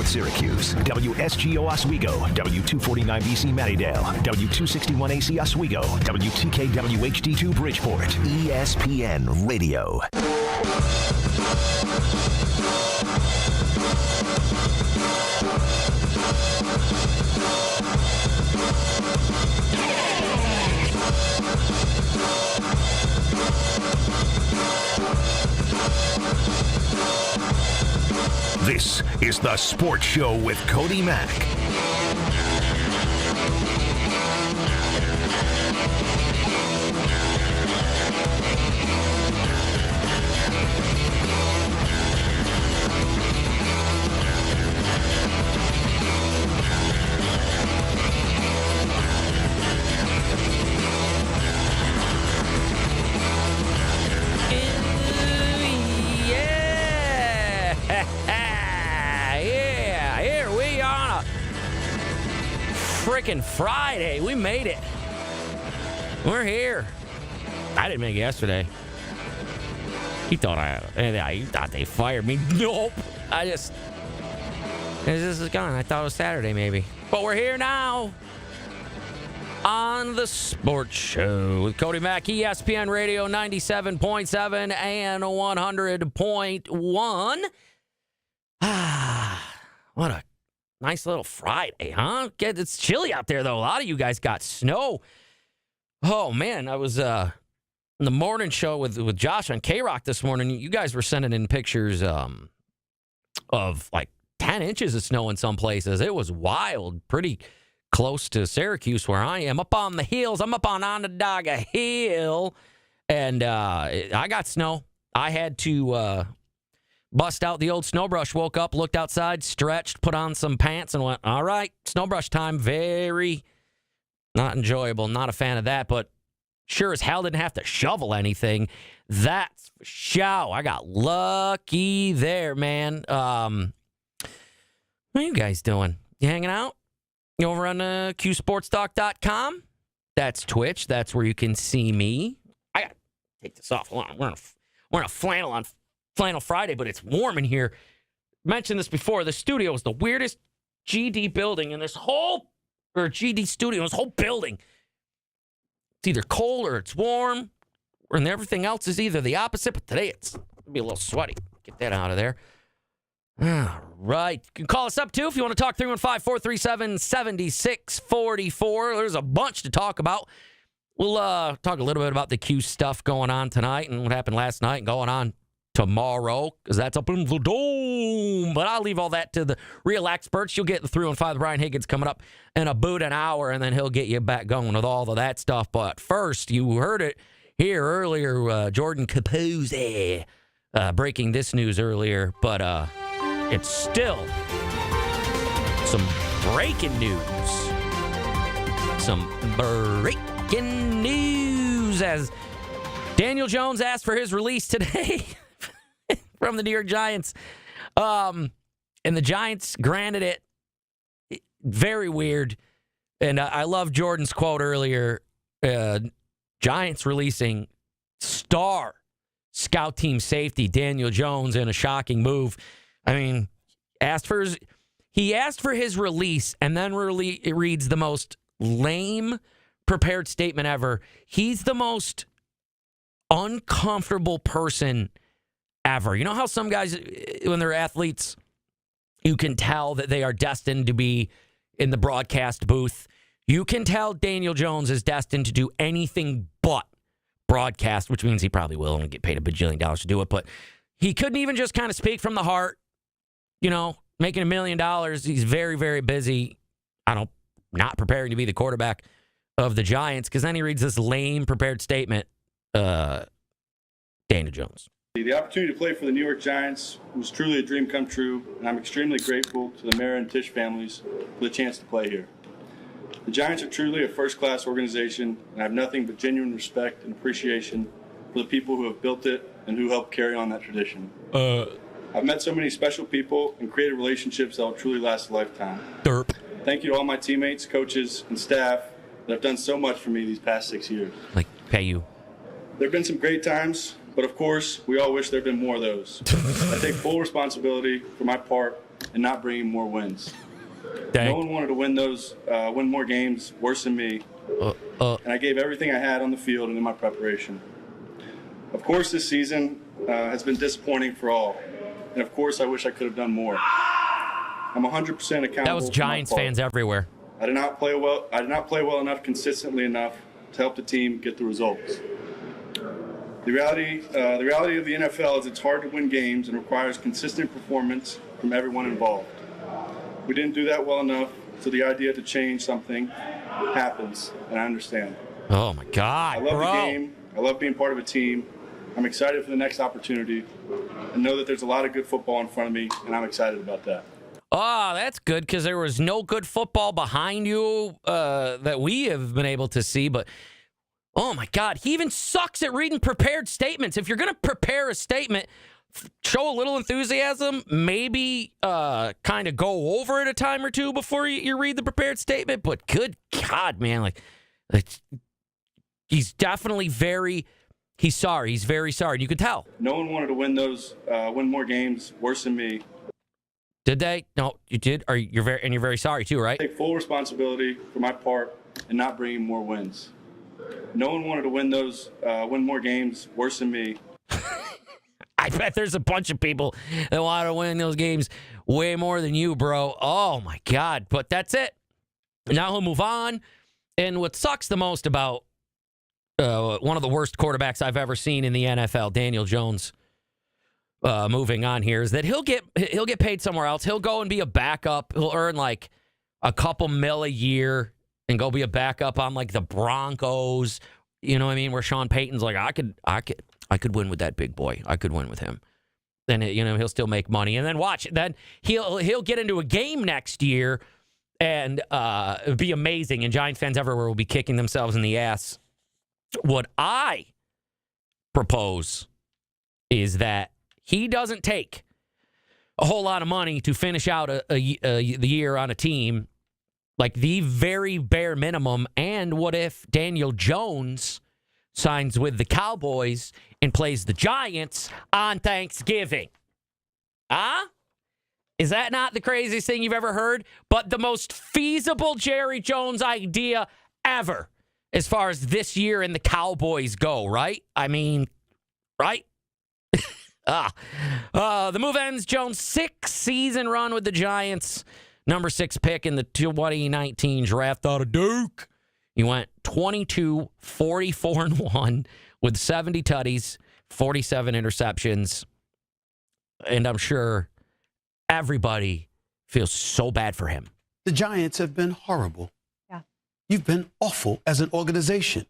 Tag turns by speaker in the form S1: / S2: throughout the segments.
S1: Syracuse, WSGO Oswego, W249BC Mattydale, W261AC Oswego, WTKWHD2 Bridgeport, ESPN Radio. This is The Sports Show with Cody Mack.
S2: Freaking Friday. We made it. We're here. I didn't make it yesterday. He thought they fired me. Nope. This is gone. I thought it was Saturday maybe. But we're here now on The Sports Show with Cody Mack, ESPN Radio 97.7 and 100.1. What a nice little Friday, huh? It's chilly out there, though. A lot of you guys got snow. Oh, man, I was in the morning show with Josh on K-Rock this morning. You guys were sending in pictures of like 10 inches of snow in some places. It was wild, pretty close to Syracuse where I am. Up on the hills. I'm up on Onondaga Hill, and I got snow. I had to bust out the old snow brush, woke up, looked outside, stretched, put on some pants, and went, all right, snow brush time. Very not enjoyable. Not a fan of that, but sure as hell didn't have to shovel anything. That's for sure. I got lucky there, man. What are you guys doing? You hanging out? You over on QSportsTalk.com? That's Twitch. That's where you can see me. I got to take this off. Hold on. Wearing a flannel on Flannel Friday, but it's warm in here. Mentioned this before. The studio is the weirdest GD building in this whole, or GD studio, this whole building. It's either cold or it's warm, and everything else is either the opposite, but today it'll be a little sweaty. Get that out of there. All right. You can call us up, too, if you want to talk. 315-437-7644. There's a bunch to talk about. We'll talk a little bit about the Q stuff going on tonight and what happened last night and going on tomorrow, because that's up in the dome. But I'll leave all that to the real experts. You'll get the 315 with Brian Higgins coming up in about an hour, and then he'll get you back going with all of that stuff. But first, you heard it here earlier, Jordan Capozzi breaking this news earlier, but it's still some breaking news. Some breaking news as Daniel Jones asked for his release today from the New York Giants. And the Giants granted it. Very weird. And I love Jordan's quote earlier. Giants releasing star scout team safety Daniel Jones in a shocking move. I mean, he asked for his release and then it reads the most lame prepared statement ever. He's the most uncomfortable person ever. You know how some guys, when they're athletes, you can tell that they are destined to be in the broadcast booth. You can tell Daniel Jones is destined to do anything but broadcast, which means he probably will and get paid $1 bajillion to do it. But he couldn't even just kind of speak from the heart, you know, making $1 million. He's very, very busy. Not preparing to be the quarterback of the Giants, because then he reads this lame prepared statement. Daniel Jones.
S3: The opportunity to play for the New York Giants was truly a dream come true, and I'm extremely grateful to the Mara and Tisch families for the chance to play here. The Giants are truly a first-class organization, and I have nothing but genuine respect and appreciation for the people who have built it and who helped carry on that tradition. I've met so many special people and created relationships that will truly last a lifetime.
S2: Derp.
S3: Thank you to all my teammates, coaches, and staff that have done so much for me these past 6 years.
S2: Like, pay you.
S3: There have been some great times, but of course, we all wish there had been more of those. I take full responsibility for my part and not bringing more wins.
S2: Dang.
S3: No one wanted to win more games worse than me, and I gave everything I had on the field and in my preparation. Of course, this season has been disappointing for all, and of course, I wish I could have done more. I'm 100% accountable.
S2: That was Giants fans everywhere.
S3: I did not play well. I did not play well enough, consistently enough, to help the team get the results. The reality of the NFL is it's hard to win games and requires consistent performance from everyone involved. We didn't do that well enough, so the idea to change something happens, and I understand.
S2: Oh, my God,
S3: I love the game. I love being part of a team. I'm excited for the next opportunity and know that there's a lot of good football in front of me, and I'm excited about that.
S2: Oh, that's good because there was no good football behind you that we have been able to see. But, oh, my God, he even sucks at reading prepared statements. If you're going to prepare a statement, show a little enthusiasm, maybe kind of go over it a time or two before you read the prepared statement. But good God, man, like he's definitely he's sorry. He's very sorry. And you could tell.
S3: No one wanted to win more games worse than me.
S2: Did they? No, you did. You're very sorry too, right?
S3: I take full responsibility for my part in not bringing more wins. No one wanted to win more games worse than me.
S2: I bet there's a bunch of people that want to win those games way more than you, bro. Oh, my God. But that's it. Now he'll move on. And what sucks the most about one of the worst quarterbacks I've ever seen in the NFL, Daniel Jones, moving on here, is that he'll get paid somewhere else. He'll go and be a backup. He'll earn like a couple mil a year and go be a backup on like the Broncos. You know what I mean? Where Sean Payton's like, I could win with that big boy. I could win with him. Then he'll still make money. And then watch. Then he'll get into a game next year and it'll be amazing. And Giants fans everywhere will be kicking themselves in the ass. What I propose is that he doesn't take a whole lot of money to finish out the year on a team, like the very bare minimum. And what if Daniel Jones signs with the Cowboys and plays the Giants on Thanksgiving? Is that not the craziest thing you've ever heard? But the most feasible Jerry Jones idea ever as far as this year and the Cowboys go, right? I mean, right? The move ends Jones' 6-season run with the Giants. Number 6 pick in the 2019 draft out of Duke. He went 22, 44-1 with 70 tutties, 47 interceptions. And I'm sure everybody feels so bad for him.
S4: The Giants have been horrible.
S5: Yeah.
S4: You've been awful as an organization.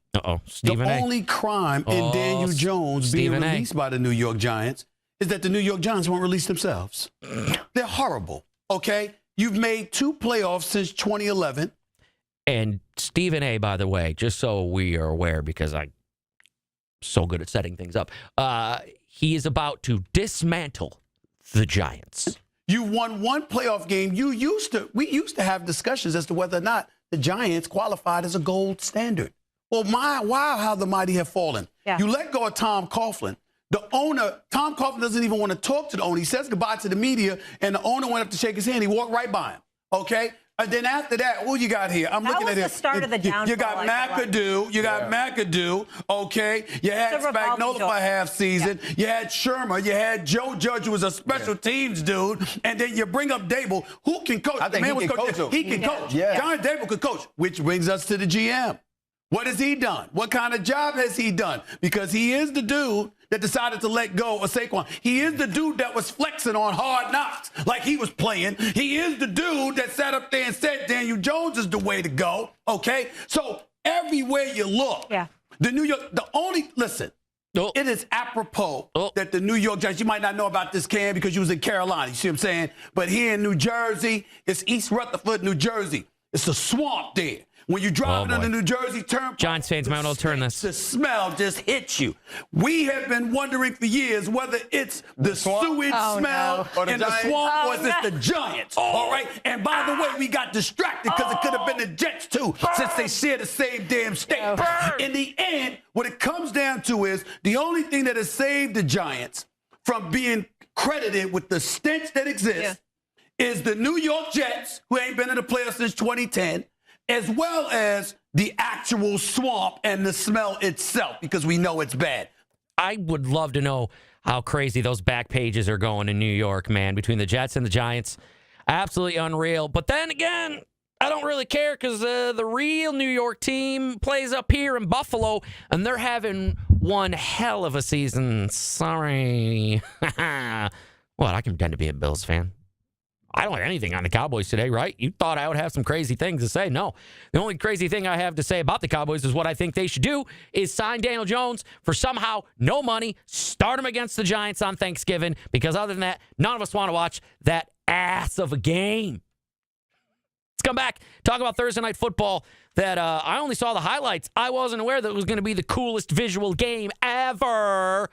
S2: Stephen
S4: The
S2: A.
S4: only crime in Daniel Jones being
S2: Stephen A.
S4: released by the New York Giants is that the New York Giants won't release themselves. They're horrible, okay? You've made 2 playoffs since 2011.
S2: And Stephen A., by the way, just so we are aware, because I'm so good at setting things up, he is about to dismantle the Giants.
S4: You won 1 playoff game. We used to have discussions as to whether or not the Giants qualified as a gold standard. Well, wow, how the mighty have fallen.
S5: Yeah.
S4: You let go of Tom Coughlin. The owner, Tom Coughlin, doesn't even want to talk to the owner. He says goodbye to the media, and the owner went up to shake his hand. He walked right by him, okay? And then after that, what you got here? I'm looking at
S5: That
S4: it.
S5: was the start of the downfall.
S4: You got McAdoo. You got McAdoo, okay? You had Spagnuolo for half season. Yeah. You had Shermer. You had Joe Judge, who was a special teams dude. And then you bring up Dable, who can coach.
S6: I think he can coach.
S4: He can coach.
S6: Yeah.
S4: John Dable could coach, which brings us to the GM. What has he done? What kind of job has he done? Because he is the dude that decided to let go of Saquon. He is the dude that was flexing on Hard Knocks like he was playing. He is the dude that sat up there and said Daniel Jones is the way to go, okay? So everywhere you look, it is apropos that the New York Giants, you might not know about this, Cam, because you was in Carolina, you see what I'm saying? But here in New Jersey, it's East Rutherford, New Jersey. It's a swamp there. When you drive on the New Jersey Turnpike,
S2: Giants fans might not turn this.
S4: The smell just hits you. We have been wondering for years whether it's the sewage smell in the swamp or is it the Giants. All right? And by the way, we got distracted because it could have been the Jets too, since they share the same damn state. In the end, what it comes down to is the only thing that has saved the Giants from being credited with the stench that exists is the New York Jets, who ain't been in the playoffs since 2010, as well as the actual swamp and the smell itself, because we know it's bad.
S2: I would love to know how crazy those back pages are going in New York, man, between the Jets and the Giants. Absolutely unreal. But then again, I don't really care because the real New York team plays up here in Buffalo, and they're having one hell of a season. Sorry. What? I can pretend to be a Bills fan. I don't have anything on the Cowboys today, right? You thought I would have some crazy things to say. No. The only crazy thing I have to say about the Cowboys is what I think they should do is sign Daniel Jones for somehow no money, start him against the Giants on Thanksgiving, because other than that, none of us want to watch that ass of a game. Let's come back, talk about Thursday Night Football that I only saw the highlights. I wasn't aware that it was going to be the coolest visual game ever.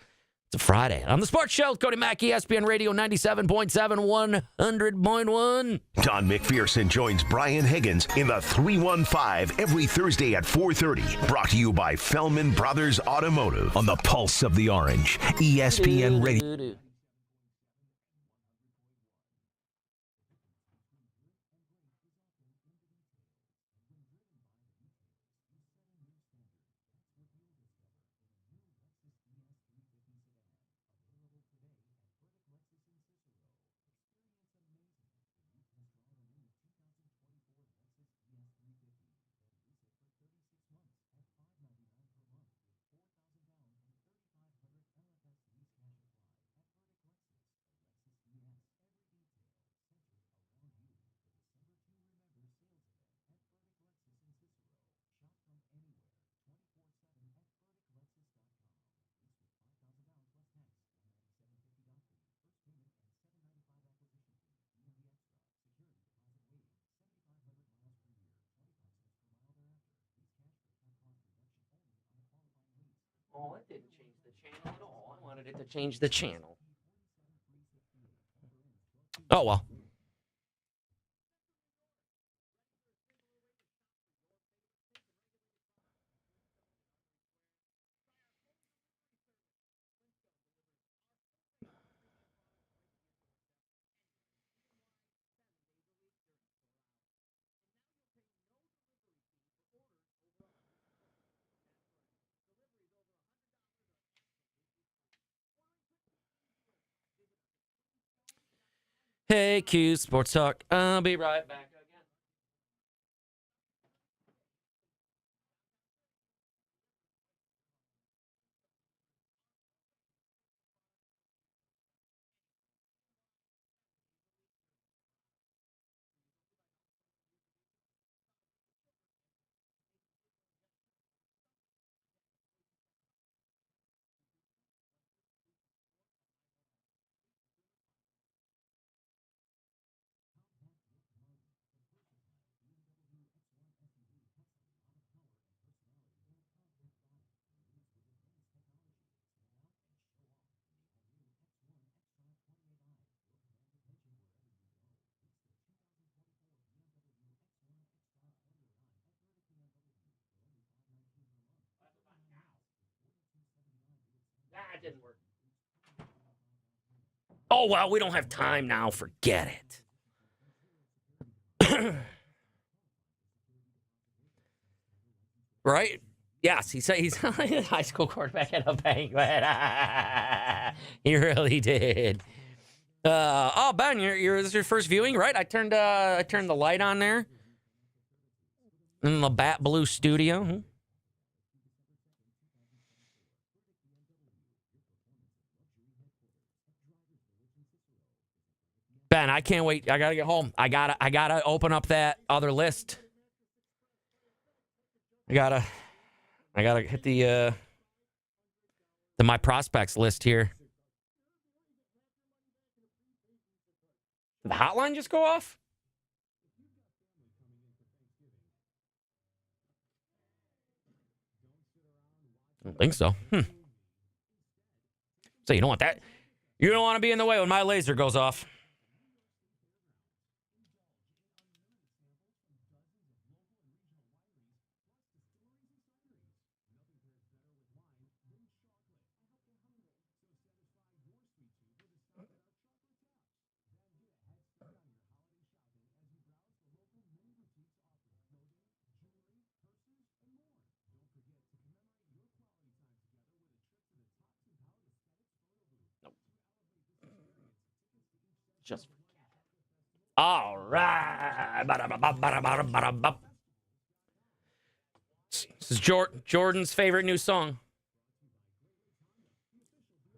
S2: It's a Friday. On the Sports Show, Cody Mack, ESPN Radio 97.7, 100.1.
S1: Don McPherson joins Brian Higgins in the 315 every Thursday at 4:30. Brought to you by Fellman Brothers Automotive on the Pulse of the Orange, ESPN Radio.
S2: Oh, it didn't change the channel at all. I wanted it to change the channel. Oh, well. Hey, Q Sports Talk. I'll be right back again. That didn't work. Oh, well, we don't have time now. Forget it. Right? Yes, he's a high school quarterback at a banquet. He really did. Oh, Ben, this is your first viewing, right? I turned the light on there in the Bat Blue studio. Ben, I can't wait. I gotta get home. I gotta open up that other list. I gotta hit the my prospects list here. Did the hotline just go off? I don't think so. So you don't want that. You don't want to be in the way when my laser goes off. Just forget it. All right. This is Jordan's favorite new song.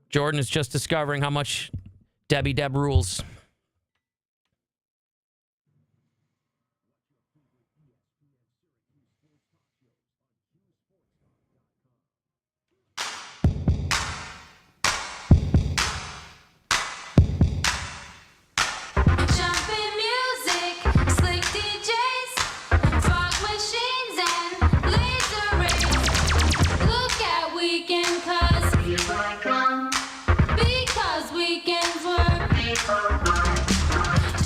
S2: Jordan is just discovering how much Debbie Deb rules.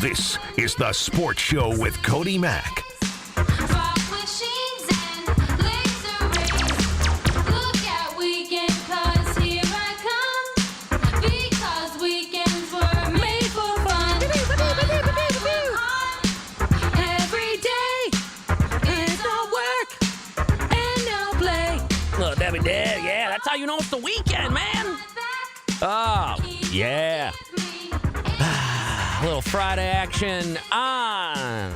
S1: This is The Sports Show with Cody Mack.
S2: Yeah, that's how you know it's the weekend, man. Oh, yeah. A little Friday action on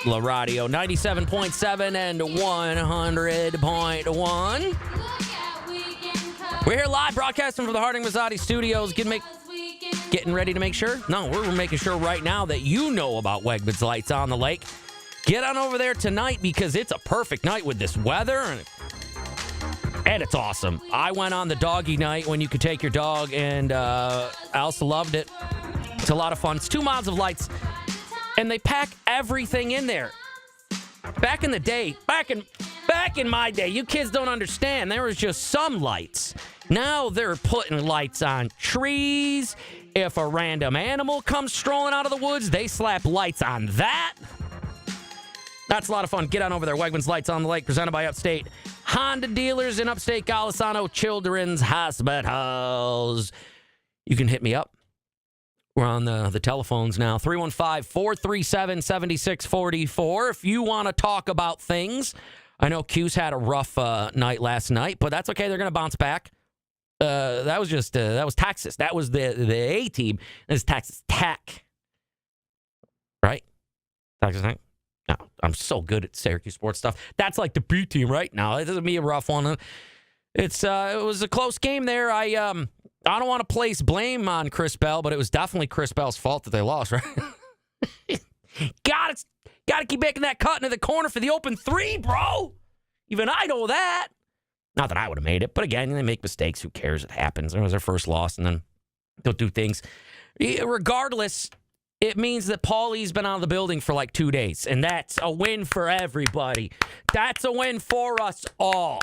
S2: La Radio 97.7 and 100.1. We're here live broadcasting from the Harding Mazzotti Studios. Getting ready to make sure? No, we're making sure right now that you know about Wegmans Lights on the Lake. Get on over there tonight because it's a perfect night with this weather and it's awesome. I went on the doggy night when you could take your dog, and Elsa loved it. It's a lot of fun. It's 2 miles of lights, and they pack everything in there. Back in the day, back in my day, you kids don't understand. There was just some lights. Now they're putting lights on trees. If a random animal comes strolling out of the woods, they slap lights on that. That's a lot of fun. Get on over there. Wegmans Lights on the Lake, presented by Upstate Honda Dealers in Upstate Golisano Children's Hospitals. You can hit me up. We're on the telephones now. 315-437-7644. If you want to talk about things. I know Q's had a rough night last night, but that's okay. They're going to bounce back. That was Texas. That was the A team. This is Texas Tech. Right? Texas Tech? No, I'm so good at Syracuse sports stuff. That's like the B team right now. It doesn't be a rough one. It was a close game there. I don't want to place blame on Chris Bell, but it was definitely Chris Bell's fault that they lost, right? Got to keep making that cut into the corner for the open three, bro. Even I know that. Not that I would have made it, but again, they make mistakes. Who cares? It happens. It was their first loss, and then they'll do things. Regardless, it means that Paulie's been out of the building for like 2 days, and that's a win for everybody. That's a win for us all.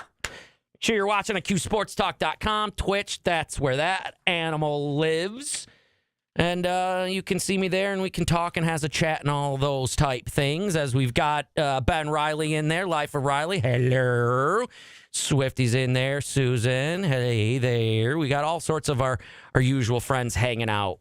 S2: Sure, you're watching at QSportsTalk.com, Twitch. That's where that animal lives. And you can see me there, and we can talk and has a chat and all those type things, as we've got Ben Riley in there, Life of Riley. Hello. Swifty's in there. Susan. Hey there. We got all sorts of our usual friends hanging out.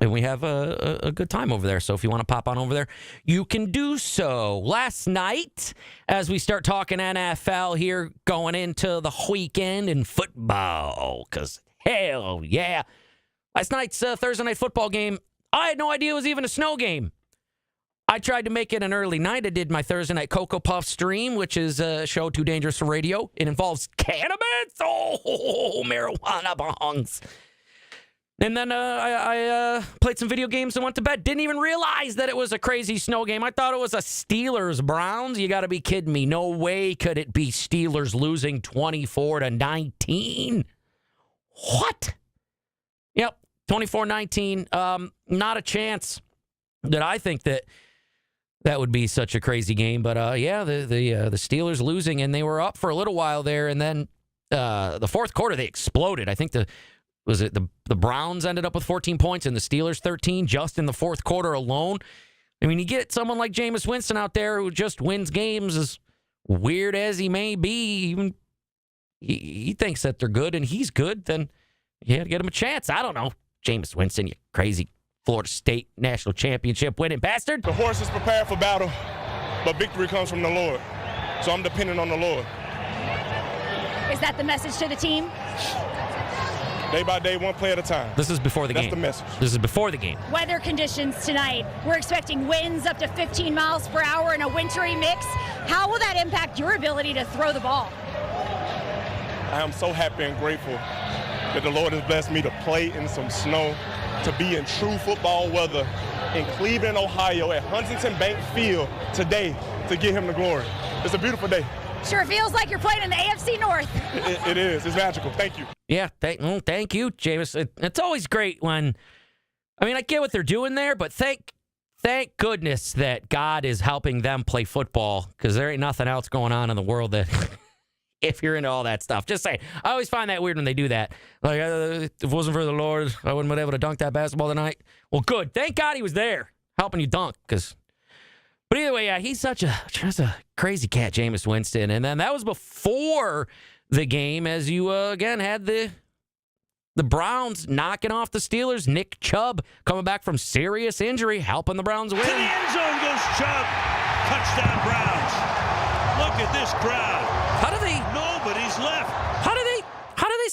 S2: And we have a good time over there. So if you want to pop on over there, you can do so. Last night, as we start talking NFL here, going into the weekend in football, because hell yeah. Last night's Thursday night football game, I had no idea it was even a snow game. I tried to make it an early night. I did my Thursday night Cocoa Puff stream, which is a show too dangerous for radio. It involves cannabis. Oh, marijuana bongs. And then I played some video games and went to bed. Didn't even realize that it was a crazy snow game. I thought it was a Steelers-Browns. You got to be kidding me. No way could it be Steelers losing 24-19. What? Yep, 24-19. Not a chance that I think that would be such a crazy game. But, yeah, the Steelers losing, and they were up for a little while there. And then the fourth quarter, they exploded. I think the Browns ended up with 14 points and the Steelers 13 just in the fourth quarter alone. I mean, you get someone like Jameis Winston out there who just wins games, as weird as he may be. Even he thinks that they're good and he's good, then you had to get him a chance. I don't know. Jameis Winston, you crazy Florida State national championship winning bastard.
S5: The horse is prepared for battle, but victory comes from the Lord. So I'm dependent on the Lord.
S6: Is that the message to the team?
S5: Day by day, one play at a time.
S2: This is before the game.
S5: That's the message.
S2: This is before the game.
S6: Weather conditions tonight. We're expecting winds up to 15 miles per hour in a wintry mix. How will that impact your ability to throw the ball?
S5: I am so happy and grateful that the Lord has blessed me to play in some snow, to be in true football weather in Cleveland, Ohio at Huntington Bank Field today to give him the glory. It's a beautiful day.
S6: Sure feels like you're playing in the AFC North.
S5: It is. It's magical. Thank you.
S2: Yeah, thank you, James. It's always great when, I mean, I get what they're doing there, but thank goodness that God is helping them play football, because there ain't nothing else going on in the world that, if you're into all that stuff. Just saying. I always find that weird when they do that. Like, if it wasn't for the Lord, I wouldn't have been able to dunk that basketball tonight. Well, good. Thank God he was there helping you dunk, because... But either way, yeah, he's just a crazy cat, Jameis Winston. And then that was before the game, as you, again, had the Browns knocking off the Steelers. Nick Chubb coming back from serious injury, helping the Browns win.
S7: To the end zone goes Chubb. Touchdown, Browns. Look at this crowd. Nobody's left.
S2: How do they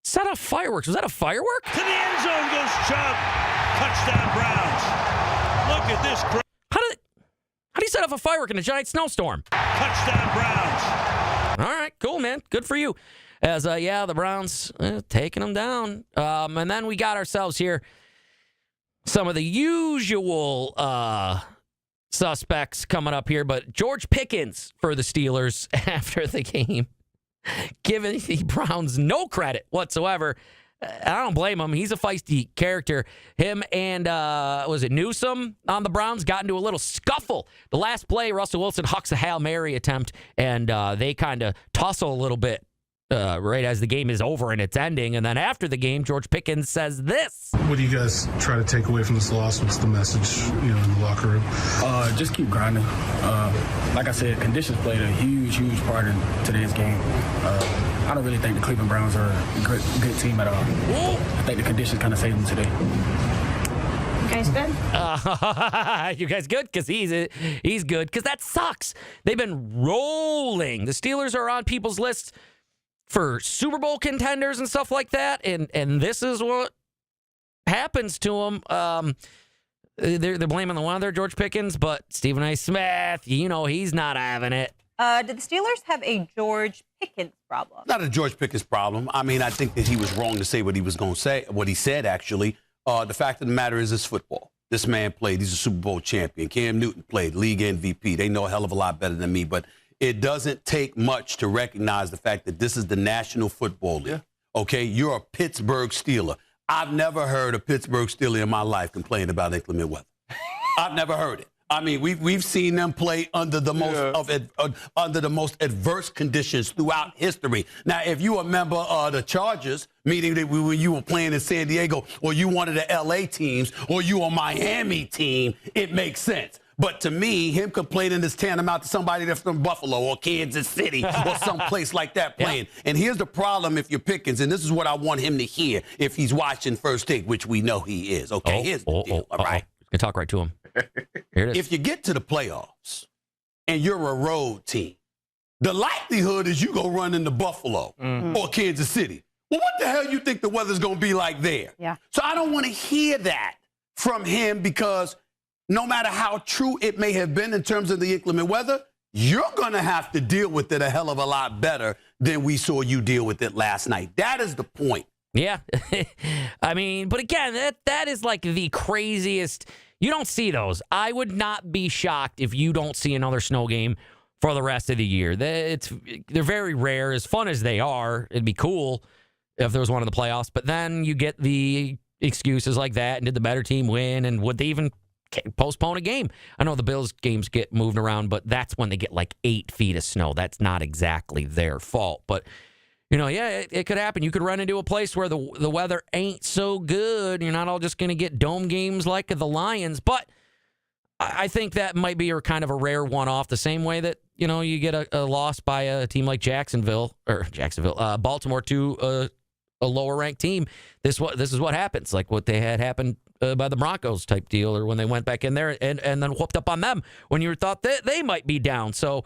S2: set off fireworks? Was that a firework?
S7: To the end zone goes Chubb. Touchdown, Browns. Look at this crowd.
S2: How do you set off a firework in a giant snowstorm?
S7: Touchdown, Browns.
S2: All right, cool, man. Good for you. As, the Browns taking them down. And then we got ourselves here some of the usual suspects coming up here, but George Pickens for the Steelers after the game, giving the Browns no credit whatsoever. I don't blame him. He's a feisty character. Him and, was it Newsome on the Browns got into a little scuffle. The last play, Russell Wilson hucks a Hail Mary attempt, and they kind of tussle a little bit right as the game is over and it's ending. And then after the game, George Pickens says this.
S8: What do you guys try to take away from this loss? What's the message, in the locker room?
S9: Just keep grinding. Like I said, conditions played a huge part in today's game. I don't really think the Cleveland Browns are a good team at all. I think the conditions kind of saved them today.
S6: You guys good?
S2: You guys good? Because he's good. Because that sucks. They've been rolling. The Steelers are on people's lists for Super Bowl contenders and stuff like that, and this is what happens to them. They're blaming the weather, George Pickens, but Stephen A. Smith, he's not having it.
S10: Did the Steelers have a George Pickens problem?
S4: Not a George Pickens problem. I mean, I think that he was wrong to say what he was going to say, what he said, actually. The fact of the matter is, it's football. This man played. He's a Super Bowl champion. Cam Newton played, league MVP. They know a hell of a lot better than me, but it doesn't take much to recognize the fact that this is the National Football League. Yeah. Okay? You're a Pittsburgh Steeler. I've never heard a Pittsburgh Steeler in my life complain about inclement weather. I've never heard it. I mean, we've seen them play under the most adverse conditions throughout history. Now, if you remember the Chargers, meaning that when you were playing in San Diego, or you one of the LA teams, or you a Miami team, it makes sense. But to me, him complaining is tantamount to somebody that's from Buffalo or Kansas City or someplace like that playing. Yeah. And here's the problem if you're Pickens, and this is what I want him to hear if he's watching First Take, which we know he is. Okay, here's the deal. All right.
S2: Can talk right to him. Here it is.
S4: If you get to the playoffs and you're a road team, the likelihood is you go run into Buffalo or Kansas City. Well, what the hell you think the weather's going to be like there?
S10: Yeah.
S4: So I don't want to hear that from him, because no matter how true it may have been in terms of the inclement weather, you're going to have to deal with it a hell of a lot better than we saw you deal with it last night. That is the point.
S2: Yeah. I mean, but again, that is like the craziest. You don't see those. I would not be shocked if you don't see another snow game for the rest of the year. They're very rare. As fun as they are, it'd be cool if there was one in the playoffs. But then you get the excuses like that, and did the better team win, and would they even postpone a game? I know the Bills games get moved around, but that's when they get like 8 feet of snow. That's not exactly their fault. But, it could happen. You could run into a place where the weather ain't so good. You're not all just going to get dome games like the Lions. But I think that might be kind of a rare one-off, the same way that, you get a loss by a team like Baltimore to a lower-ranked team. This is what happens, like what they had happened by the Broncos type deal, or when they went back in there and then whooped up on them when you thought that they might be down. So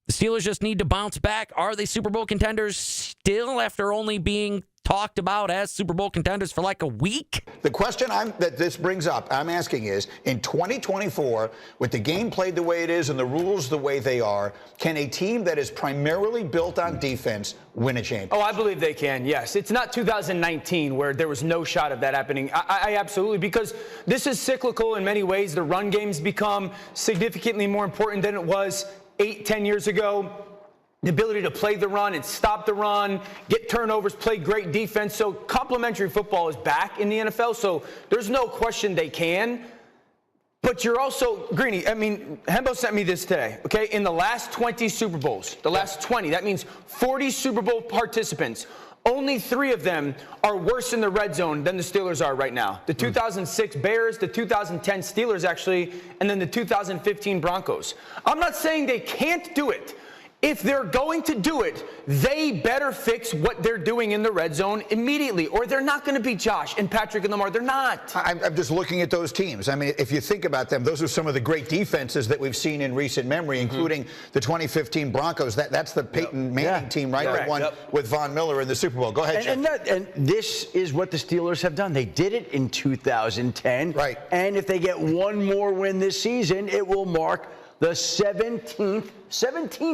S2: the Steelers just need to bounce back. Are they Super Bowl contenders still after only being talked about as Super Bowl contenders for like a week.
S11: The question that this brings up, I'm asking is, in 2024, with the game played the way it is and the rules the way they are, can a team that is primarily built on defense win a championship?
S12: Oh, I believe they can, yes. It's not 2019 where there was no shot of that happening. I absolutely, because this is cyclical in many ways. The run game's become significantly more important than it was 8-10 years ago. The ability to play the run and stop the run, get turnovers, play great defense. So complementary football is back in the NFL, so there's no question they can. But you're also, Greeny, I mean, Hembo sent me this today, okay? In the last 20 Super Bowls, the last 20, that means 40 Super Bowl participants, only 3 of them are worse in the red zone than the Steelers are right now. The 2006 Bears, the 2010 Steelers actually, and then the 2015 Broncos. I'm not saying they can't do it. If they're going to do it, they better fix what they're doing in the red zone immediately, or they're not going to beat Josh and Patrick and Lamar. They're not.
S11: I'm just looking at those teams. I mean, if you think about them, those are some of the great defenses that we've seen in recent memory, including the 2015 Broncos. That's the Peyton Manning team, right? That won with Von Miller in the Super Bowl. Go ahead, Jeff.
S13: And this is what the Steelers have done. They did it in 2010.
S11: Right.
S13: And if they get one more win this season, it will mark the 17th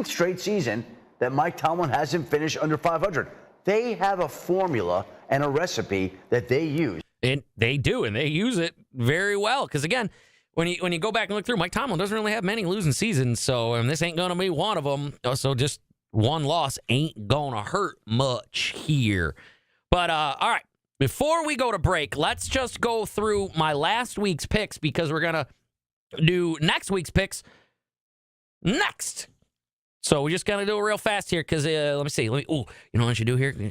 S13: straight season that Mike Tomlin hasn't finished under 500. They have a formula and a recipe that they use.
S2: And they do, and they use it very well. Because, again, when you go back and look through, Mike Tomlin doesn't really have many losing seasons, so this ain't going to be one of them. So just one loss ain't going to hurt much here. But, all right, before we go to break, let's just go through my last week's picks because we're going to do next week's picks next. So we're just going to do it real fast here because let me see. You know what I should do here? Let me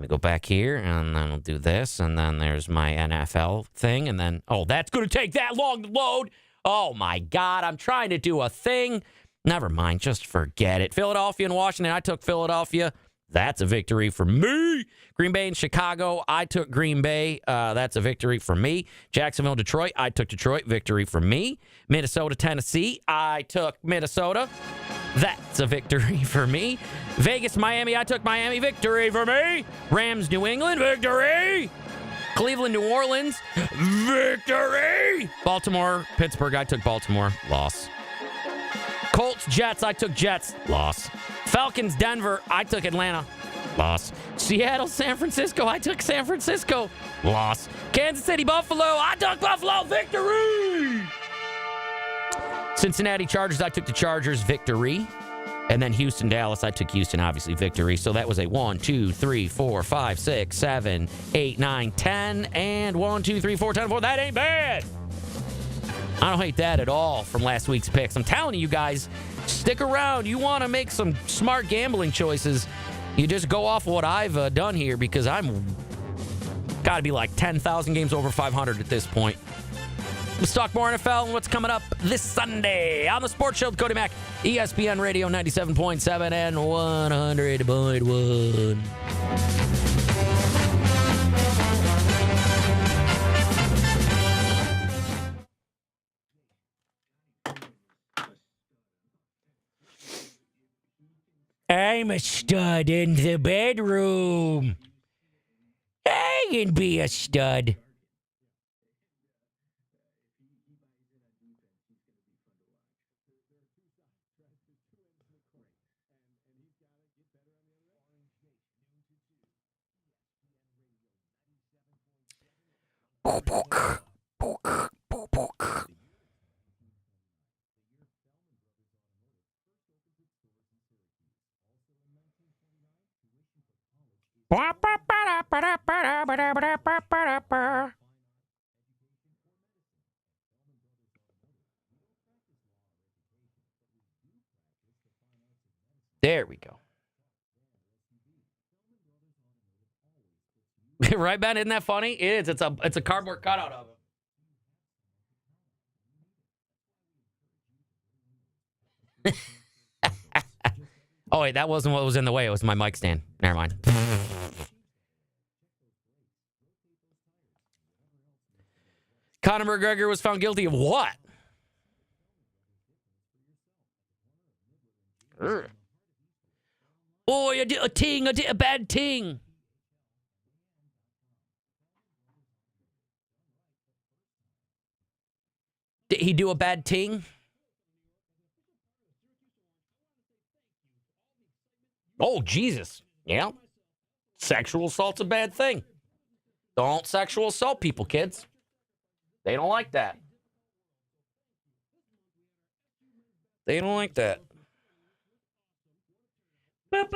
S2: go back here, and then we'll do this, and then there's my NFL thing, and then, that's going to take that long to load. Oh, my God, I'm trying to do a thing. Never mind, just forget it. Philadelphia and Washington, I took Philadelphia. That's a victory for me. Green Bay and Chicago, I took Green Bay. That's a victory for me. Jacksonville, Detroit, I took Detroit. Victory for me. Minnesota, Tennessee, I took Minnesota. That's a victory for me. Vegas, Miami, I took Miami. Victory for me. Rams, New England, victory. Cleveland, New Orleans, victory. Baltimore, Pittsburgh, I took Baltimore. Loss. Colts, Jets, I took Jets. Loss. Falcons, Denver, I took Atlanta. Loss. Seattle, San Francisco, I took San Francisco. Loss. Kansas City, Buffalo, I took Buffalo. Victory! Cincinnati Chargers, I took the Chargers. Victory. And then Houston, Dallas, I took Houston, obviously victory. So that was a 1, 2, 3, 4, 5, 6, 7, 8, 9, 10, and 1, 2, 3, 4, 10, 4. That ain't bad. I don't hate that at all from last week's picks. I'm telling you guys, stick around. You want to make some smart gambling choices. You just go off what I've done here because I'm got to be like 10,000 games over 500 at this point. Let's talk more NFL and what's coming up this Sunday on the Sports Show with Cody Mack, ESPN Radio 97.7 and 100.1. I'm a stud in the bedroom. I can be a stud. There we go. Right, Ben? Isn't that funny? It is. It's a cardboard cutout of him. Oh, wait, that wasn't what was in the way. It was my mic stand. Never mind. Conor McGregor was found guilty of what? Oh, I did a bad ting. Did he do a bad ting? Oh, Jesus. Yeah. Sexual assault's a bad thing. Don't sexual assault people, kids. They don't like that. They don't like that. Let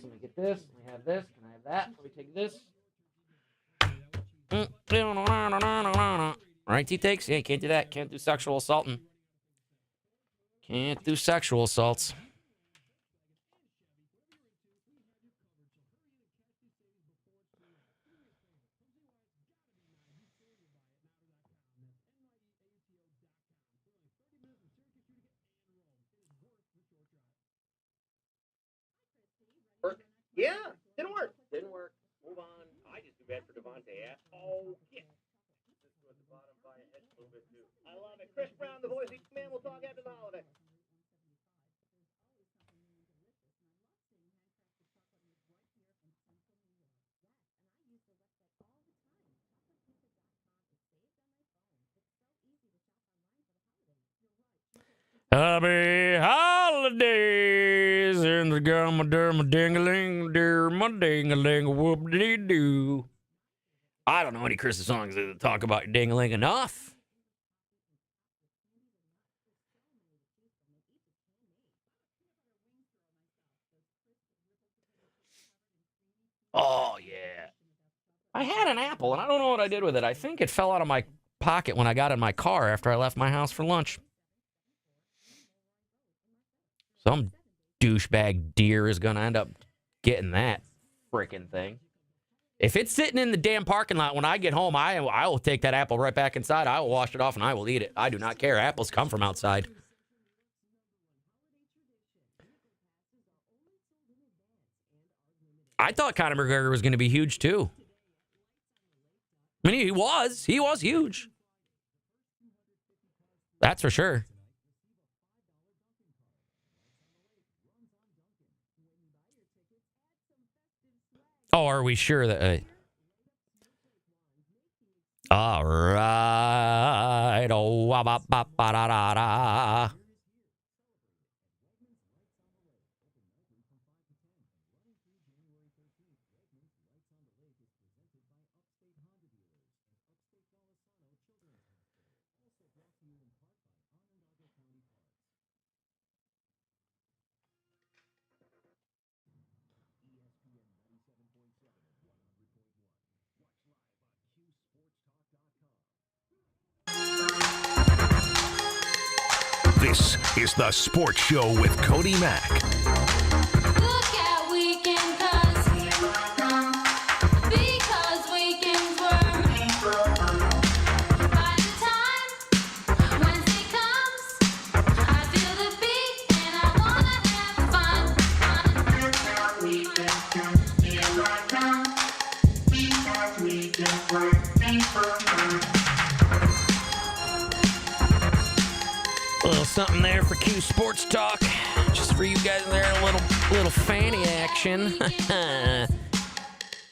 S2: me get this. Let me have this. Can I have that? Let me take this. Right, T-takes? Yeah, can't do that. Can't do sexual assaulting. Can't do sexual assaults.
S14: Yeah, didn't work. Didn't work. Move on. I just do bad for Devontae. Oh, yeah. Just at the bottom by a head a little bit too. I love it. Chris Brown, the voice of man. We'll talk after the holiday.
S2: Happy holidays in the gumma derma ding-a-ling, derma ding-a-ling, whoop-de-doo. I don't know any Christmas songs that talk about your ding-a-ling enough. Oh, yeah. I had an apple, and I don't know what I did with it. I think it fell out of my pocket when I got in my car after I left my house for lunch. Some douchebag deer is going to end up getting that freaking thing. If it's sitting in the damn parking lot when I get home, I will take that apple right back inside. I will wash it off and I will eat it. I do not care. Apples come from outside. I thought Conor McGregor was going to be huge too. I mean, he was. He was huge. That's for sure. Oh, are we sure that... all right. Oh, ba-ba-ba-da-da-da.
S1: This is The Sports Show with Cody Mack.
S15: Look at weekend cuz, because weekends were. By the time Wednesday comes, I feel the beat and I wanna have fun. Because weekends were.
S2: A little something there for Q Sports Talk. Just for you guys there, a little fanny action.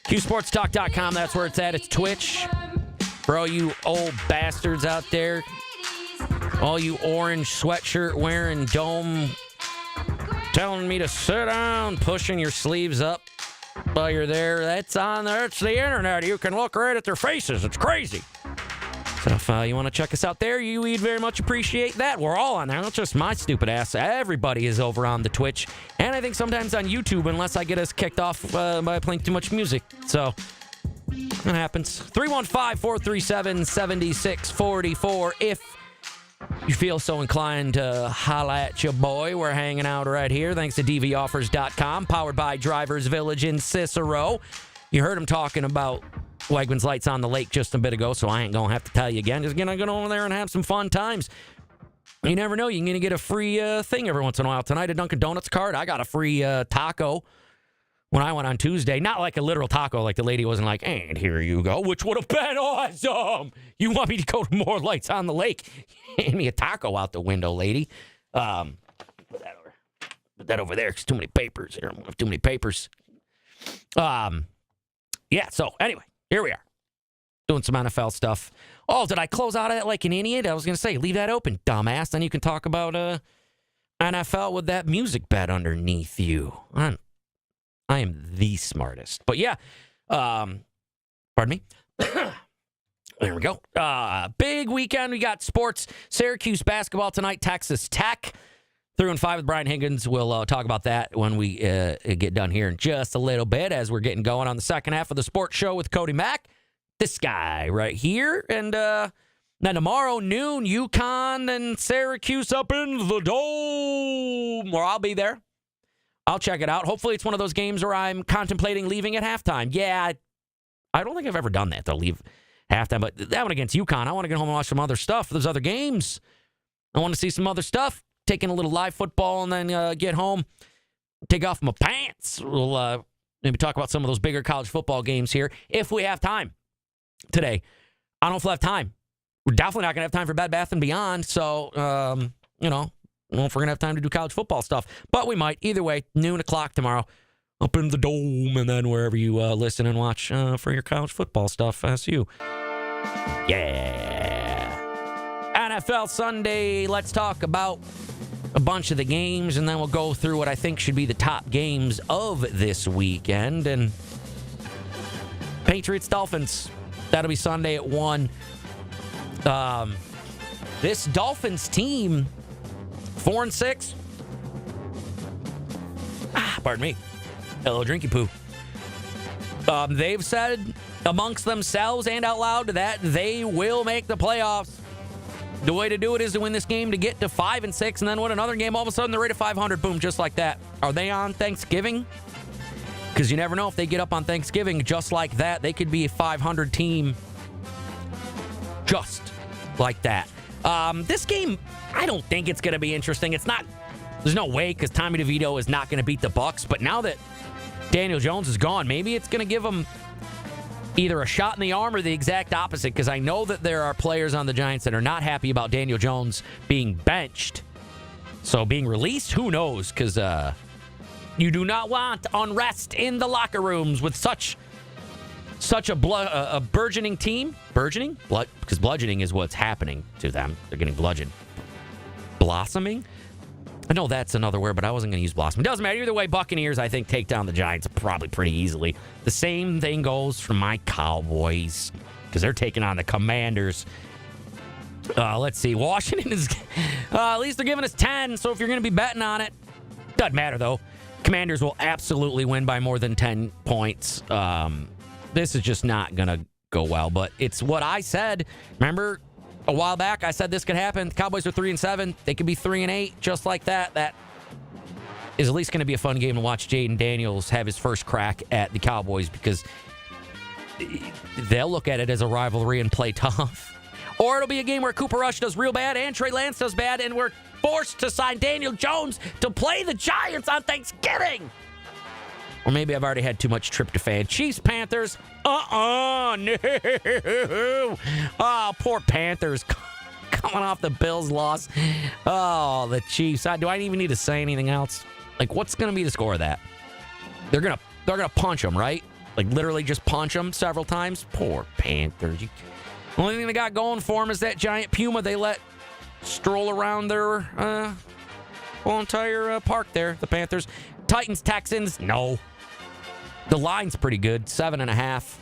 S2: QSportsTalk.com, that's where it's at. It's Twitch. For all you old bastards out there, all you orange sweatshirt wearing dome telling me to sit down, pushing your sleeves up while you're there. That's on there. It's the internet. You can look right at their faces. It's crazy. So if you want to check us out there, we'd very much appreciate that. We're all on there, not just my stupid ass. Everybody is over on the Twitch, and I think sometimes on YouTube, unless I get us kicked off by playing too much music. So that happens. 315-437-7644. If you feel so inclined to holla at your boy, we're hanging out right here. Thanks to dvoffers.com, powered by Drivers Village in Cicero. You heard him talking about Wegmans Lights on the Lake just a bit ago, so I ain't going to have to tell you again. Just going to go over there and have some fun times. You never know. You're going to get a free thing every once in a while. Tonight, a Dunkin' Donuts card. I got a free taco when I went on Tuesday. Not like a literal taco, like the lady wasn't like, and here you go, which would have been awesome. You want me to go to more Lights on the Lake? Hand me a taco out the window, lady. Put that over. Put that over there. It's too many papers. Here, I don't have too many papers. Yeah, so anyway, here we are. Doing some NFL stuff. Oh, did I close out of that like an idiot? I was going to say, leave that open, dumbass. Then you can talk about NFL with that music bed underneath you. I am the smartest. But yeah, pardon me. There we go. Big weekend. We got sports. Syracuse basketball tonight, Texas Tech. 3-5 with Brian Higgins. We'll talk about that when we get done here in just a little bit as we're getting going on the second half of the sports show with Cody Mack. This guy right here. And then tomorrow, noon, UConn and Syracuse up in the Dome. Or I'll be there. I'll check it out. Hopefully it's one of those games where I'm contemplating leaving at halftime. Yeah, I don't think I've ever done that, though, leave halftime. But that one against UConn, I want to get home and watch some other stuff. There's other games. I want to see some other stuff. Taking a little live football and then get home, take off my pants. We'll maybe talk about some of those bigger college football games here if we have time today. I don't know if we'll have time. We're definitely not going to have time for Bed Bath & Beyond. So, I don't know if we're going to have time to do college football stuff. But we might. Either way, noon o'clock tomorrow up in the Dome and then wherever you listen and watch for your college football stuff. SU. Yeah. NFL Sunday. Let's talk about a bunch of the games, and then we'll go through what I think should be the top games of this weekend. And Patriots-Dolphins, that'll be Sunday at 1. This Dolphins team, 4-6. Pardon me. Hello, drinky poo. They've said amongst themselves and out loud that they will make the playoffs. The way to do it is to win this game to get to 5-6 and then win another game. All of a sudden, they're right at 500. Boom, just like that. Are they on Thanksgiving? Because you never know if they get up on Thanksgiving just like that. They could be a 500 team just like that. This game, I don't think it's going to be interesting. It's not. There's no way because Tommy DeVito is not going to beat the Bucs. But now that Daniel Jones is gone, maybe it's going to give them either a shot in the arm or the exact opposite, because I know that there are players on the Giants that are not happy about Daniel Jones being benched. So being released, who knows? Because you do not want unrest in the locker rooms with such a burgeoning team. Burgeoning? Because bludgeoning is what's happening to them. They're getting bludgeoned. Blossoming? I know that's another word, but I wasn't going to use blossom. It doesn't matter. Either way, Buccaneers, I think, take down the Giants probably pretty easily. The same thing goes for my Cowboys because they're taking on the Commanders. Let's see. Washington is... at least they're giving us 10, so if you're going to be betting on it, doesn't matter, though. Commanders will absolutely win by more than 10 points. This is just not going to go well, but it's what I said. Remember... a while back, I said this could happen. The Cowboys are 3-7. They could be 3-8, just like that. That is at least going to be a fun game to watch Jaden Daniels have his first crack at the Cowboys because they'll look at it as a rivalry and play tough. Or it'll be a game where Cooper Rush does real bad and Trey Lance does bad, and we're forced to sign Daniel Jones to play the Giants on Thanksgiving. Or maybe I've already had too much tryptophan. Chiefs, Panthers. No. Oh, poor Panthers. Coming off the Bills loss. Oh, the Chiefs. Do I even need to say anything else? Like, what's going to be the score of that? They're gonna punch them, right? Like, literally just punch them several times. Poor Panthers. The only thing they got going for them is that giant puma they let stroll around their whole entire park there, the Panthers. Titans, Texans, no. The line's pretty good, 7.5.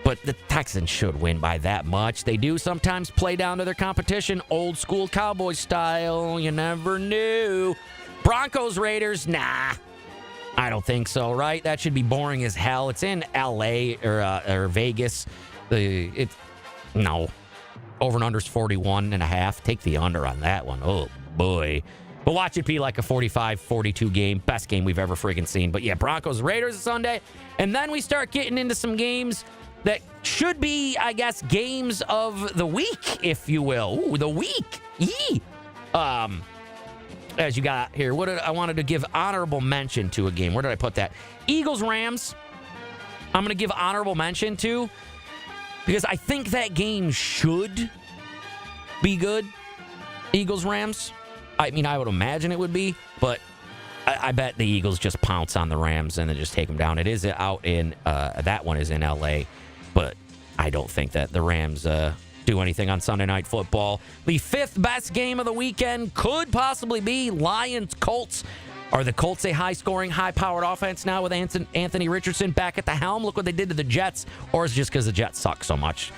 S2: But the Texans should win by that much. They do sometimes play down to their competition, old school Cowboy style. You never knew. Broncos, Raiders, nah. I don't think so, right? That should be boring as hell. It's in L.A. or Vegas. No. Over and under's 41.5. Take the under on that one. Oh, boy. But watch it be like a 45-42 game. Best game we've ever freaking seen. But yeah, Broncos, Raiders Sunday. And then we start getting into some games that should be, I guess, games of the week, if you will. Ooh, the week. Yee. As you got here, I wanted to give honorable mention to a game. Where did I put that? Eagles, Rams. I'm going to give honorable mention to because I think that game should be good. Eagles, Rams. I mean, I would imagine it would be, but I bet the Eagles just pounce on the Rams and then just take them down. It is out in that one is in L.A., but I don't think that the Rams do anything on Sunday Night Football. The fifth best game of the weekend could possibly be Lions-Colts. Are the Colts a high-scoring, high-powered offense now with Anthony Richardson back at the helm? Look what they did to the Jets. Or is it just because the Jets suck so much?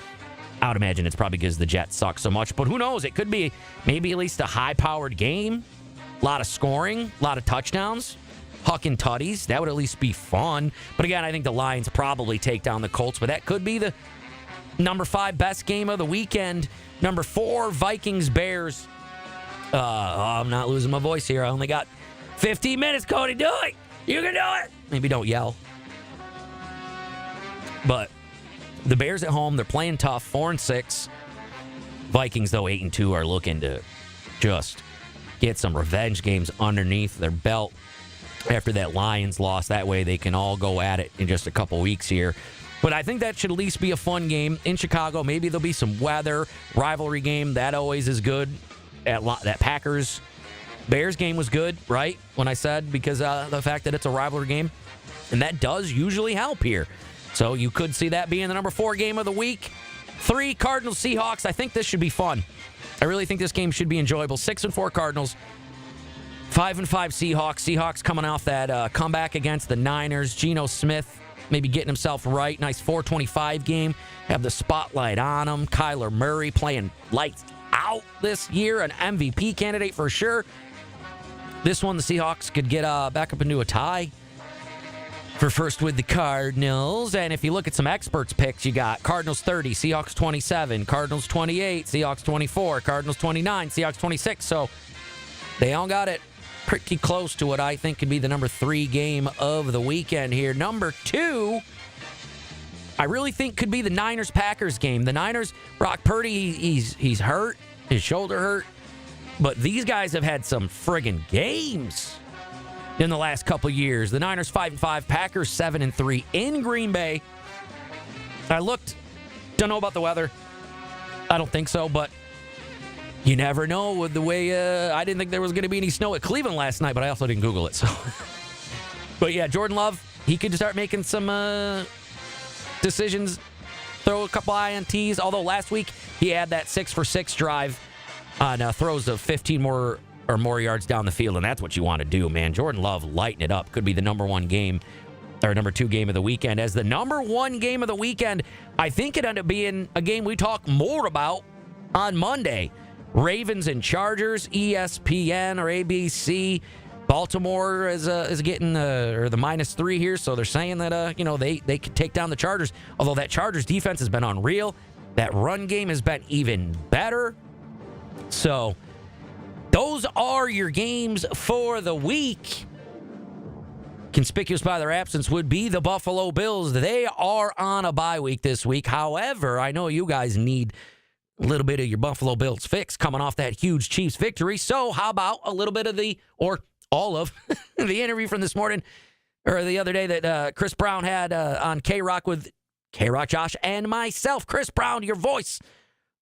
S2: I would imagine it's probably because the Jets suck so much. But who knows? It could be maybe at least a high-powered game. A lot of scoring, a lot of touchdowns, huck and tutties. That would at least be fun. But again, I think the Lions probably take down the Colts. But that could be the number 5 best game of the weekend. Number 4, Vikings-Bears. I'm not losing my voice here. I only got 15 minutes, Cody. Do it. You can do it. Maybe don't yell. But the Bears at home, they're playing tough, 4-6. Vikings, though, 8-2, are looking to just get some revenge games underneath their belt after that Lions loss. That way they can all go at it in just a couple weeks here. But I think that should at least be a fun game in Chicago. Maybe there'll be some weather, rivalry game. That always is good. That Packers-Bears game was good, right? When I said because the fact that it's a rivalry game. And that does usually help here. So you could see that being the number 4 game of the week. 3, Cardinals-Seahawks. I think this should be fun. I really think this game should be enjoyable. 6-4 Cardinals, 5-5 Seahawks. Seahawks coming off that comeback against the Niners. Geno Smith maybe getting himself right. Nice 425 game. Have the spotlight on him. Kyler Murray playing lights out this year. An MVP candidate for sure. This one, the Seahawks could get back up into a tie for first with the Cardinals. And if you look at some experts' picks, you got Cardinals 30, Seahawks 27, Cardinals 28, Seahawks 24, Cardinals 29, Seahawks 26. So they all got it pretty close to what I think could be the number 3 game of the weekend here. Number 2, I really think could be the Niners-Packers game. The Niners, Brock Purdy, he's hurt. His shoulder hurt. But these guys have had some friggin' games in the last couple years. The Niners 5-5, Packers 7-3 in Green Bay. I looked, don't know about the weather. I don't think so, but you never know with the way I didn't think there was going to be any snow at Cleveland last night, but I also didn't Google it. So, but yeah, Jordan Love, he could start making some decisions, throw a couple INTs. Although last week he had that 6-for-6 drive on throws of 15 or more yards down the field, and that's what you want to do, man. Jordan Love lighting it up. Could be the number 1 game or number 2 game of the weekend. As the number 1 game of the weekend, I think it ended up being a game we talk more about on Monday. Ravens and Chargers, ESPN or ABC. Baltimore is getting the -3 here, so they're saying that they could take down the Chargers. Although that Chargers defense has been unreal, that run game has been even better. So those are your games for the week. Conspicuous by their absence would be the Buffalo Bills. They are on a bye week this week. However, I know you guys need a little bit of your Buffalo Bills fix coming off that huge Chiefs victory. So how about a little bit of all of the interview from this morning or the other day that Chris Brown had on K-Rock with K-Rock, Josh, and myself. Chris Brown, your voice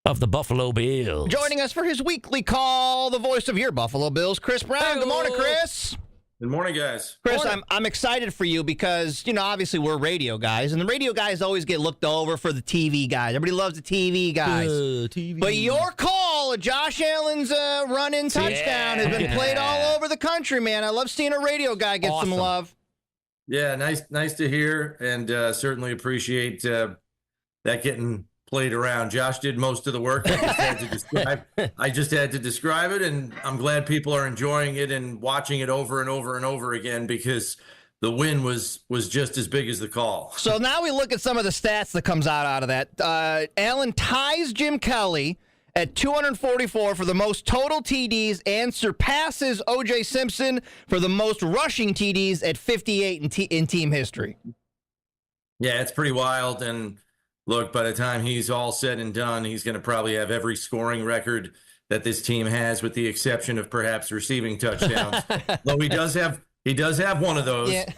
S2: of the Buffalo Bills.
S16: Joining us for his weekly call, the voice of your Buffalo Bills, Chris Brown.
S2: Hey-o.
S16: Good morning, Chris.
S17: Good morning, guys.
S16: Chris, I'm excited for you because, obviously we're radio guys, and the radio guys always get looked over for the TV guys. Everybody loves the TV guys.
S2: TV.
S16: But your call, Josh Allen's run-in touchdown, has been played all over the country, man. I love seeing a radio guy get some love.
S17: Yeah, nice to hear, and certainly appreciate that getting played around. Josh did most of the work. I just had to describe it, and I'm glad people are enjoying it and watching it over and over and over again because the win was just as big as the call.
S16: So now we look at some of the stats that comes out of that. Allen ties Jim Kelly at 244 for the most total TDs and surpasses O.J. Simpson for the most rushing TDs at 58 in team history.
S17: Yeah, it's pretty wild, and look, by the time he's all said and done, he's going to probably have every scoring record that this team has, with the exception of perhaps receiving touchdowns. Though he does have one of those. Yeah.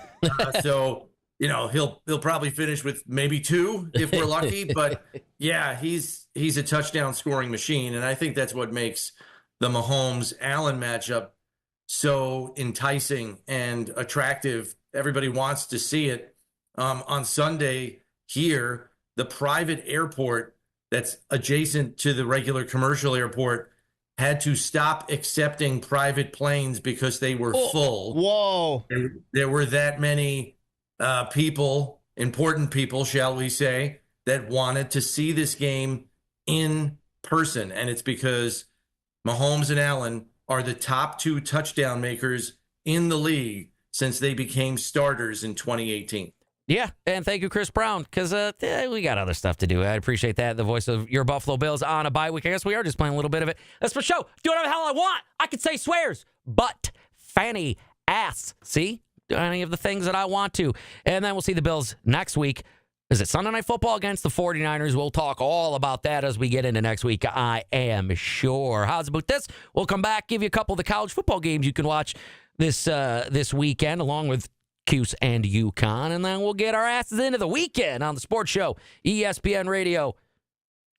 S17: So he'll probably finish with maybe 2 if we're lucky. But yeah, he's a touchdown scoring machine, and I think that's what makes the Mahomes-Allen matchup so enticing and attractive. Everybody wants to see it. On Sunday here, the private airport that's adjacent to the regular commercial airport had to stop accepting private planes because they were full.
S16: Whoa.
S17: There were that many people, important people, shall we say, that wanted to see this game in person. And it's because Mahomes and Allen are the top two touchdown makers in the league since they became starters in 2018.
S2: Yeah, and thank you, Chris Brown, because we got other stuff to do. I appreciate that. The voice of your Buffalo Bills on a bye week. I guess we are just playing a little bit of it. That's for show. Do whatever the hell I want. I could say swears, but fanny, ass. See? Do any of the things that I want to. And then we'll see the Bills next week. Is it Sunday Night Football against the 49ers? We'll talk all about that as we get into next week, I am sure. How's about this? We'll come back, give you a couple of the college football games you can watch this weekend, along with Cuse and UConn, and then we'll get our asses into the weekend on the sports show, ESPN Radio,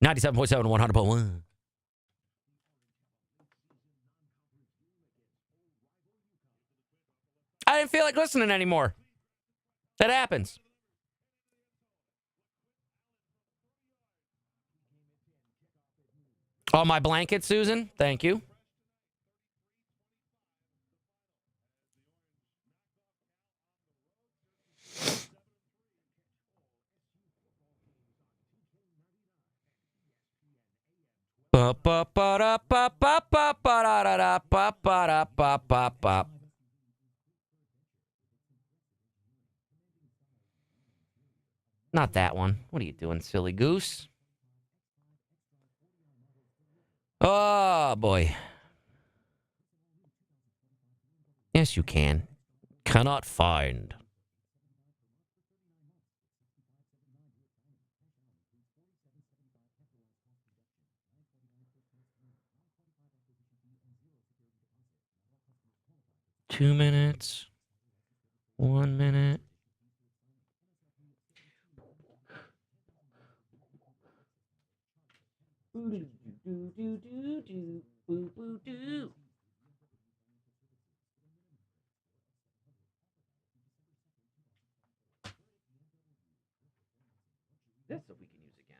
S2: 97.7, 100.1. I didn't feel like listening anymore. That happens. Oh, my blanket, Susan. Thank you. Not that one. What are you doing, silly goose? Oh, boy. Yes, you can. Cannot find. Two minutes. 1 minute. This we can use again.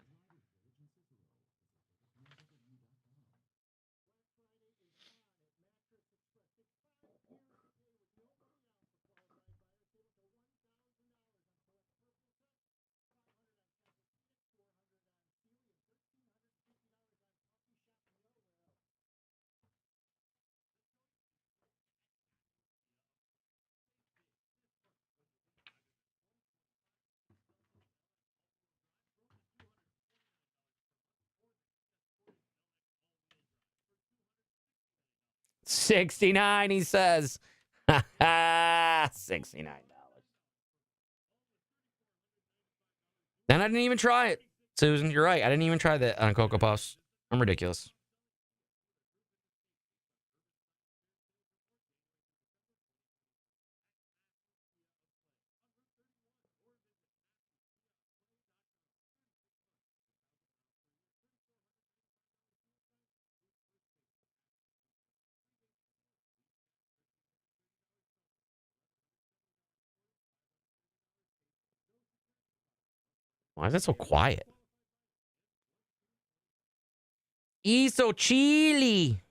S2: $69, he says. $69. And I didn't even try it. Susan, you're right. I didn't even try that on Cocoa Puffs. I'm ridiculous. Why is it so quiet? Iso chili.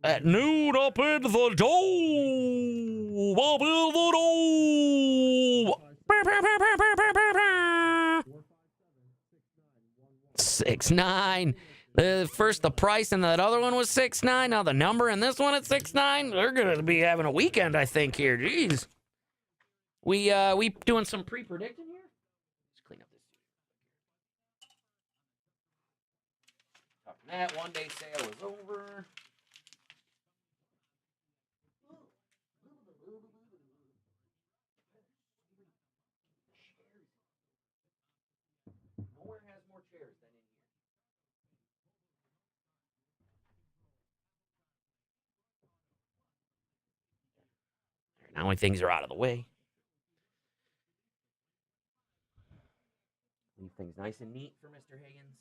S2: At noon, up into the dome. Up into the dome. 6'9". First the price and that other one was 6'9". Now the number and this one at 6'9". They're gonna be having a weekend, I think. Here, jeez. We doing some pre-predicting here. Let's clean up this. Talking that 1 day sale is over. Nowhere has more chairs than in here. Now when things are out of the way. Everything's nice and neat for Mr. Higgins.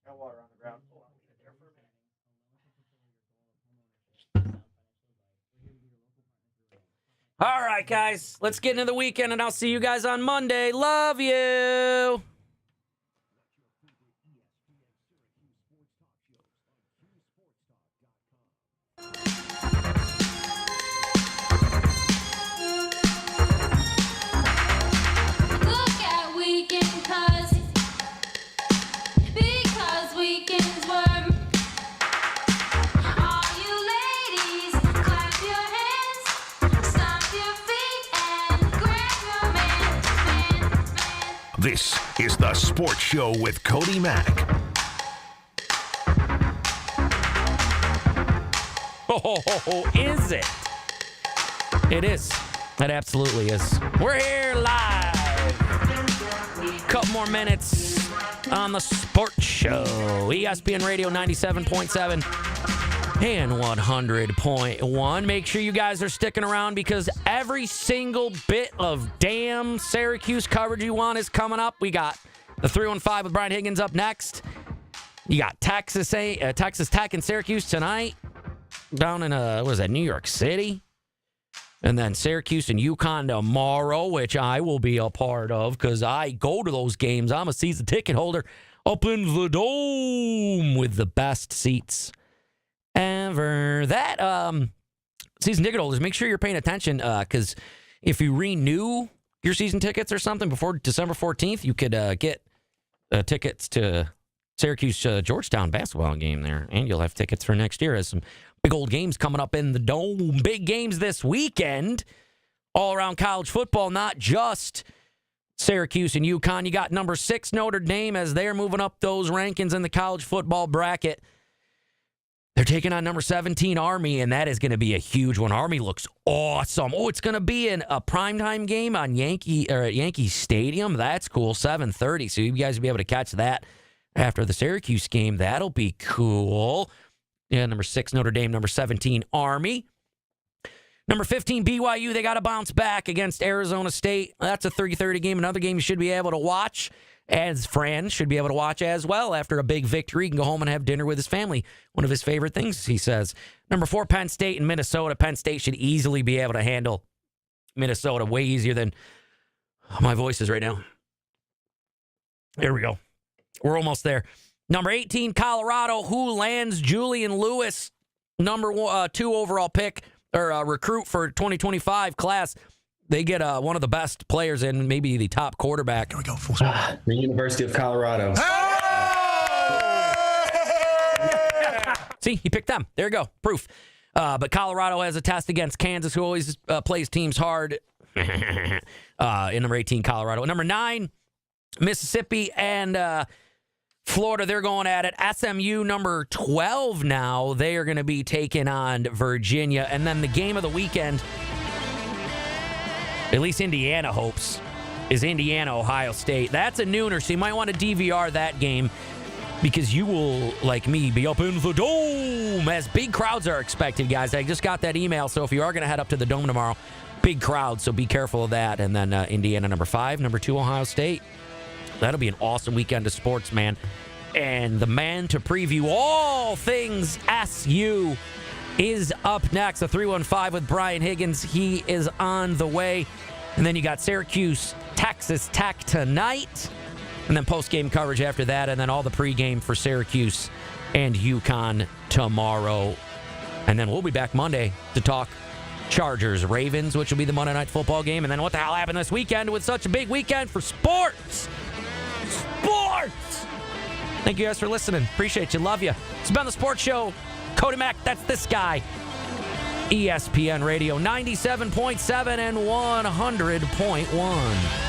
S2: Got water on the ground. Oh, I'll leave it there for a minute. All right, guys, let's get into the weekend, and I'll see you guys on Monday. Love you.
S15: Look at weekend because weekends were. All you ladies, clap your hands, stomp your feet, and grab your man.
S1: This is the Sports Show with Cody Mack.
S2: Oh, is it? It is. It absolutely is. We're here live. Couple more minutes on the Sports Show. ESPN Radio 97.7 and 100.1. Make sure you guys are sticking around because every single bit of damn Syracuse coverage you want is coming up. We got the 315 with Brian Higgins up next. You got Texas Tech and Syracuse tonight down in, New York City? And then Syracuse and UConn tomorrow, which I will be a part of because I go to those games. I'm a season ticket holder up in the Dome with the best seats ever. That, season ticket holders, make sure you're paying attention because if you renew your season tickets or something before December 14th, you could get tickets to Syracuse Georgetown basketball game there. And you'll have tickets for next year as some big old games coming up in the Dome. Big games this weekend. All around college football, not just Syracuse and UConn. You got number 6 Notre Dame as they're moving up those rankings in the college football bracket. They're taking on number 17 Army, and that is going to be a huge one. Army looks awesome. Oh, it's going to be a primetime game on Yankee Stadium. That's cool. 7:30. So you guys will be able to catch that after the Syracuse game. That'll be cool. Yeah, number 6 Notre Dame, number 17 Army. Number 15 BYU, they got to bounce back against Arizona State. That's a 30-30 game. Another game you should be able to watch, as Fran should be able to watch as well. After a big victory, he can go home and have dinner with his family. One of his favorite things, he says. Number 4 Penn State and Minnesota. Penn State should easily be able to handle Minnesota way easier than my voice is right now. There we go. We're almost there. Number 18, Colorado, who lands Julian Lewis, number 2 overall pick, or recruit for 2025 class. They get one of the best players and maybe the top quarterback. Here we go.
S18: The University of Colorado.
S2: See, he picked them. There you go. Proof. But Colorado has a test against Kansas, who always plays teams hard. In number 18, Colorado. Number 9, Mississippi and Florida, they're going at it. SMU, number 12 now. They are going to be taking on Virginia. And then the game of the weekend, at least Indiana hopes, is Indiana-Ohio State. That's a nooner, so you might want to DVR that game because you will, like me, be up in the Dome as big crowds are expected, guys. I just got that email, so if you are going to head up to the Dome tomorrow, big crowd, so be careful of that. And then Indiana, number 5, number 2, Ohio State. That'll be an awesome weekend of sports, man. And the man to preview all things SU is up next. The 315 with Brian Higgins. He is on the way. And then you got Syracuse, Texas Tech tonight. And then post-game coverage after that. And then all the pregame for Syracuse and UConn tomorrow. And then we'll be back Monday to talk Chargers, Ravens, which will be the Monday Night Football game. And then what the hell happened this weekend with such a big weekend for sports? Sports! Thank you guys for listening. Appreciate you. Love you. It's been the Sports Show. Cody Mack, that's this guy. ESPN Radio 97.7 and 100.1.